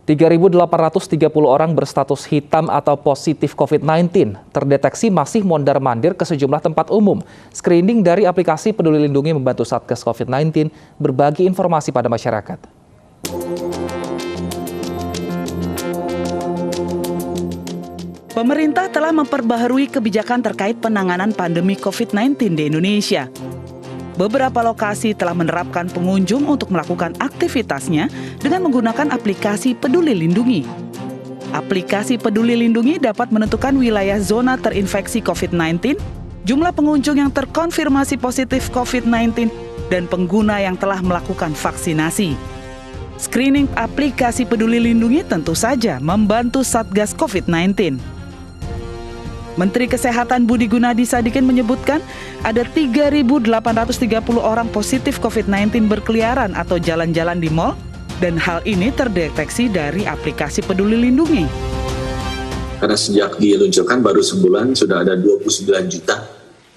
3.830 orang berstatus hitam atau positif COVID-19 terdeteksi masih mondar-mandir ke sejumlah tempat umum. Screening dari aplikasi Peduli Lindungi membantu Satgas COVID-19 berbagi informasi pada masyarakat. Pemerintah telah memperbaharui kebijakan terkait penanganan pandemi COVID-19 di Indonesia. Beberapa lokasi telah menerapkan pengunjung untuk melakukan aktivitasnya dengan menggunakan aplikasi Peduli Lindungi. Aplikasi Peduli Lindungi dapat menentukan wilayah zona terinfeksi COVID-19, jumlah pengunjung yang terkonfirmasi positif COVID-19, dan pengguna yang telah melakukan vaksinasi. Screening aplikasi Peduli Lindungi tentu saja membantu Satgas COVID-19. Menteri Kesehatan Budi Gunadi Sadikin menyebutkan ada 3.830 orang positif COVID-19 berkeliaran atau jalan-jalan di mal, dan hal ini terdeteksi dari aplikasi Peduli Lindungi. Karena sejak diluncurkan baru sebulan sudah ada 29 juta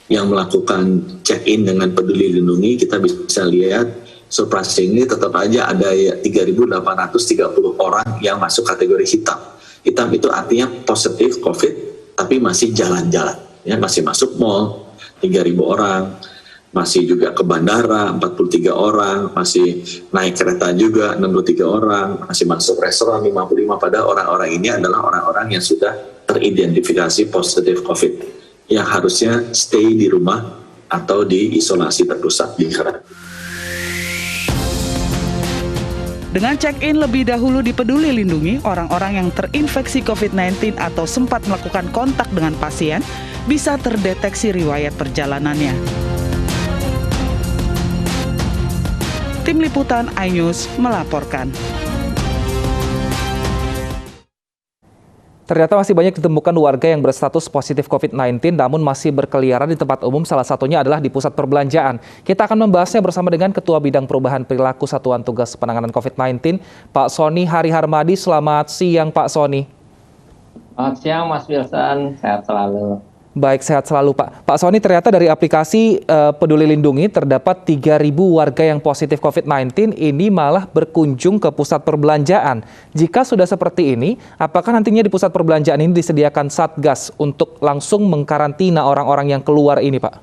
yang melakukan check-in dengan Peduli Lindungi. Kita bisa lihat surprisingly tetap aja ada 3.830 orang yang masuk kategori hitam. Hitam itu artinya positif COVID, tapi masih jalan-jalan, ya, masih masuk mall 3.000 orang, masih juga ke bandara 43 orang, masih naik kereta juga 63 orang, masih masuk restoran 55. Pada orang-orang ini adalah orang-orang yang sudah teridentifikasi positif COVID, yang harusnya stay di rumah atau di isolasi terpusat di karantina. Dengan check-in lebih dahulu di Peduli Lindungi, orang-orang yang terinfeksi COVID-19 atau sempat melakukan kontak dengan pasien bisa terdeteksi riwayat perjalanannya. Tim Liputan iNews melaporkan. Ternyata masih banyak ditemukan warga yang berstatus positif COVID-19 namun masih berkeliaran di tempat umum, salah satunya adalah di pusat perbelanjaan. Kita akan membahasnya bersama dengan Ketua Bidang Perubahan Perilaku Satuan Tugas Penanganan COVID-19, Pak Sony Hari Harmadi. Selamat siang, Pak Sony. Selamat siang, Mas Wilson. Sehat selalu. Baik, sehat selalu, Pak. Pak Sony, ternyata dari aplikasi Peduli Lindungi terdapat 3.000 warga yang positif COVID-19 ini malah berkunjung ke pusat perbelanjaan. Jika sudah seperti ini, apakah nantinya di pusat perbelanjaan ini disediakan Satgas untuk langsung mengkarantina orang-orang yang keluar ini, Pak?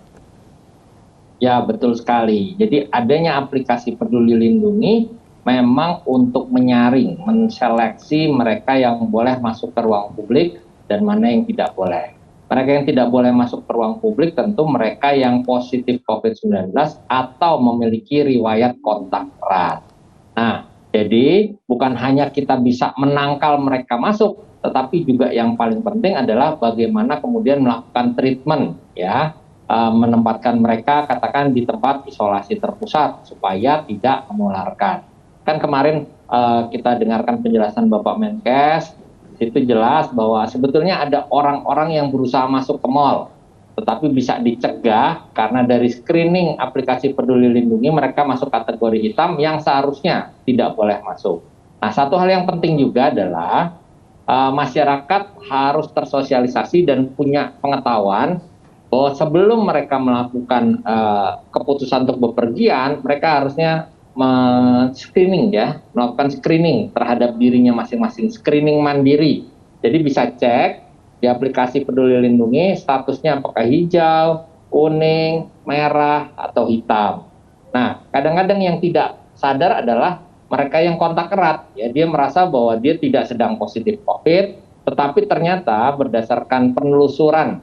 Ya, betul sekali. Jadi adanya aplikasi Peduli Lindungi memang untuk menyaring, menseleksi mereka yang boleh masuk ke ruang publik dan mana yang tidak boleh. Mereka yang tidak boleh masuk ke ruang publik tentu mereka yang positif COVID-19 atau memiliki riwayat kontak erat. Nah, jadi bukan hanya kita bisa menangkal mereka masuk, tetapi juga yang paling penting adalah bagaimana kemudian melakukan treatment, ya, menempatkan mereka katakan di tempat isolasi terpusat supaya tidak menularkan. Kan kemarin kita dengarkan penjelasan Bapak Menkes. Itu jelas bahwa sebetulnya ada orang-orang yang berusaha masuk ke mal, tetapi bisa dicegah karena dari screening aplikasi Peduli Lindungi mereka masuk kategori hitam yang seharusnya tidak boleh masuk. Nah, satu hal yang penting juga adalah masyarakat harus tersosialisasi dan punya pengetahuan bahwa sebelum mereka melakukan keputusan untuk bepergian, mereka harusnya screening, ya, melakukan screening terhadap dirinya masing-masing, screening mandiri. Jadi bisa cek di aplikasi Peduli Lindungi statusnya apakah hijau, kuning, merah, atau hitam. Nah, kadang-kadang yang tidak sadar adalah mereka yang kontak erat, ya, dia merasa bahwa dia tidak sedang positif COVID, tetapi ternyata berdasarkan penelusuran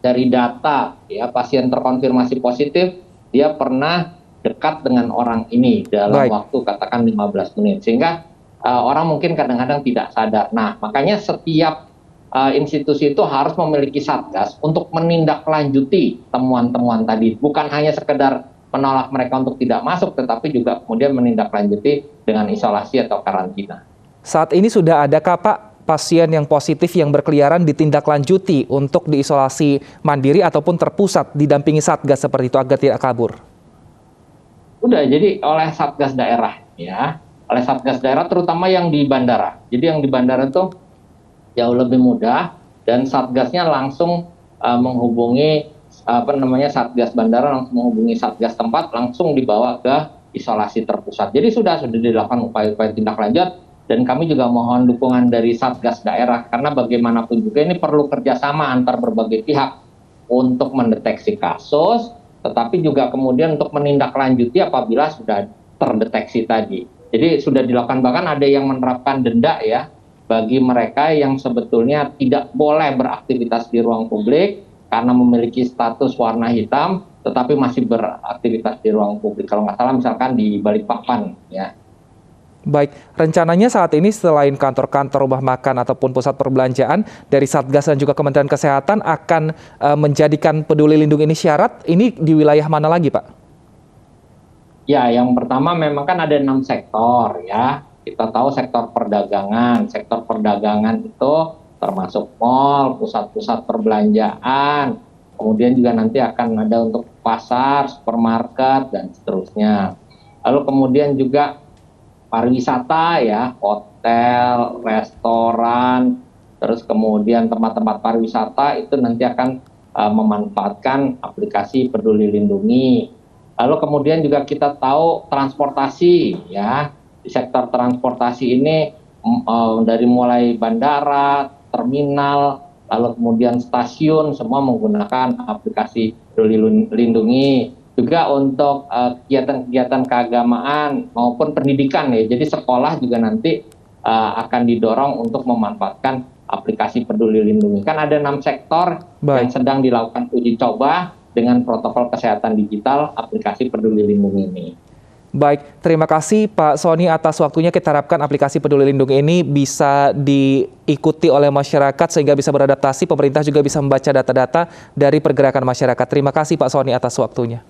dari data, ya, pasien terkonfirmasi positif, dia pernah dekat dengan orang ini dalam waktu katakan 15 menit. Sehingga orang mungkin kadang-kadang tidak sadar. Nah, makanya setiap institusi itu harus memiliki satgas untuk menindaklanjuti temuan-temuan tadi. Bukan hanya sekedar menolak mereka untuk tidak masuk, tetapi juga kemudian menindaklanjuti dengan isolasi atau karantina. Saat ini sudah adakah, Pak, pasien yang positif yang berkeliaran ditindaklanjuti untuk diisolasi mandiri ataupun terpusat didampingi satgas seperti itu agar tidak kabur? Udah, jadi oleh Satgas daerah, ya, oleh Satgas daerah terutama yang di bandara. Jadi yang di bandara itu jauh lebih mudah dan Satgasnya langsung menghubungi Satgas bandara, langsung menghubungi Satgas tempat, langsung dibawa ke isolasi terpusat. Jadi sudah dilakukan upaya-upaya tindak lanjut dan kami juga mohon dukungan dari Satgas daerah karena bagaimanapun juga ini perlu kerjasama antar berbagai pihak untuk mendeteksi kasus, tetapi juga kemudian untuk menindaklanjuti apabila sudah terdeteksi tadi. Jadi sudah dilakukan, bahkan ada yang menerapkan denda ya bagi mereka yang sebetulnya tidak boleh beraktivitas di ruang publik karena memiliki status warna hitam, tetapi masih beraktivitas di ruang publik. Kalau nggak salah misalkan di Balikpapan ya. Baik, rencananya saat ini selain kantor-kantor rumah makan ataupun pusat perbelanjaan, dari Satgas dan juga Kementerian Kesehatan akan menjadikan Peduli Lindungi ini syarat. Ini di wilayah mana lagi, Pak? Ya, yang pertama memang kan ada 6 sektor ya. Kita tahu sektor perdagangan. Sektor perdagangan itu termasuk mal, pusat-pusat perbelanjaan, kemudian juga nanti akan ada untuk pasar, supermarket, dan seterusnya. Lalu kemudian juga pariwisata ya, hotel, restoran, terus kemudian tempat-tempat pariwisata itu nanti akan memanfaatkan aplikasi Peduli Lindungi. Lalu kemudian juga kita tahu transportasi ya, di sektor transportasi ini dari mulai bandara, terminal, lalu kemudian stasiun, semua menggunakan aplikasi Peduli Lindungi. Juga untuk kegiatan-kegiatan keagamaan maupun pendidikan ya. Jadi sekolah juga nanti akan didorong untuk memanfaatkan aplikasi Peduli Lindungi. Kan ada 6 sektor yang sedang dilakukan uji coba dengan protokol kesehatan digital aplikasi Peduli Lindungi ini. Baik, terima kasih Pak Sony atas waktunya. Kita harapkan aplikasi Peduli Lindungi ini bisa diikuti oleh masyarakat sehingga bisa beradaptasi. Pemerintah juga bisa membaca data-data dari pergerakan masyarakat. Terima kasih Pak Sony atas waktunya.